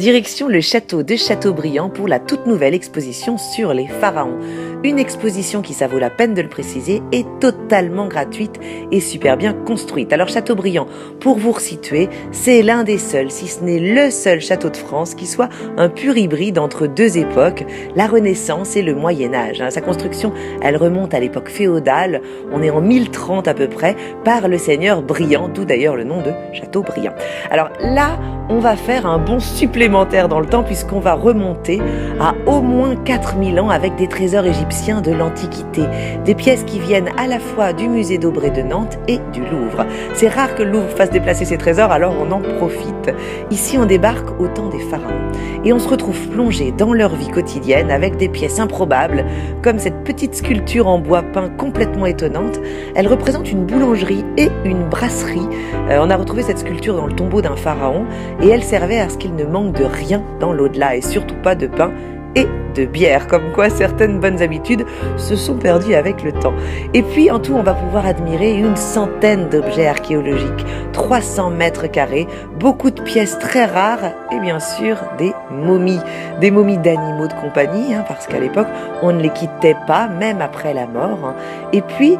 Direction le château de Châteaubriand pour la toute nouvelle exposition sur les pharaons. Une exposition qui, ça vaut la peine de le préciser, est totalement gratuite et super bien construite. Alors Châteaubriand, pour vous resituer, c'est l'un des seuls, si ce n'est le seul château de France qui soit un pur hybride entre deux époques, la Renaissance et le Moyen-Âge. Sa construction, elle remonte à l'époque féodale, on est en 1030 à peu près, par le seigneur Briand, d'où d'ailleurs le nom de Châteaubriand. Alors là, on va faire un bond supplémentaire dans le temps puisqu'on va remonter à au moins 4000 ans avec des trésors égyptiens de l'Antiquité. Des pièces qui viennent à la fois du musée d'Aubray de Nantes et du Louvre. C'est rare que le Louvre fasse déplacer ses trésors, alors on en profite. Ici, on débarque au temps des pharaons et on se retrouve plongé dans leur vie quotidienne avec des pièces improbables comme cette petite sculpture en bois peint complètement étonnante. Elle représente une boulangerie et une brasserie. On a retrouvé cette sculpture dans le tombeau d'un pharaon et elle servait à ce qu'il ne manque de rien dans l'au-delà et surtout pas de pain et de bière, comme quoi certaines bonnes habitudes se sont perdues avec le temps. Et puis en tout, on va pouvoir admirer une centaine d'objets archéologiques, 300 mètres carrés, beaucoup de pièces très rares et bien sûr des momies d'animaux de compagnie, parce qu'à l'époque on ne les quittait pas, même après la mort. Et puis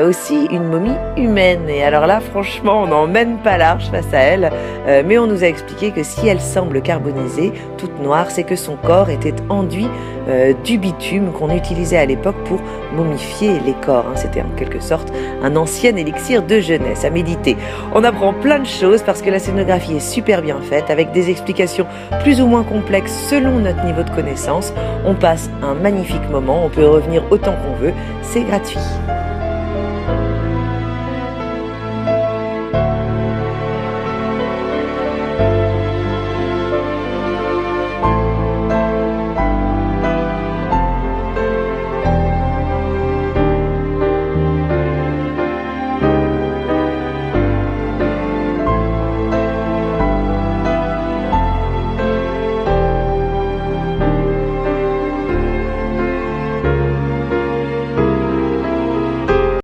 aussi une momie humaine. Et alors là, franchement, on n'emmène pas large face à elle, mais on nous a expliqué que si elle semble carbonisée, toute noire, c'est que son corps était enduit du bitume qu'on utilisait à l'époque pour momifier les corps. C'était en quelque sorte un ancien élixir de jeunesse à méditer. On apprend plein de choses parce que la scénographie est super bien faite avec des explications plus ou moins complexes selon notre niveau de connaissance. On passe un magnifique moment, on peut revenir autant qu'on veut, c'est gratuit.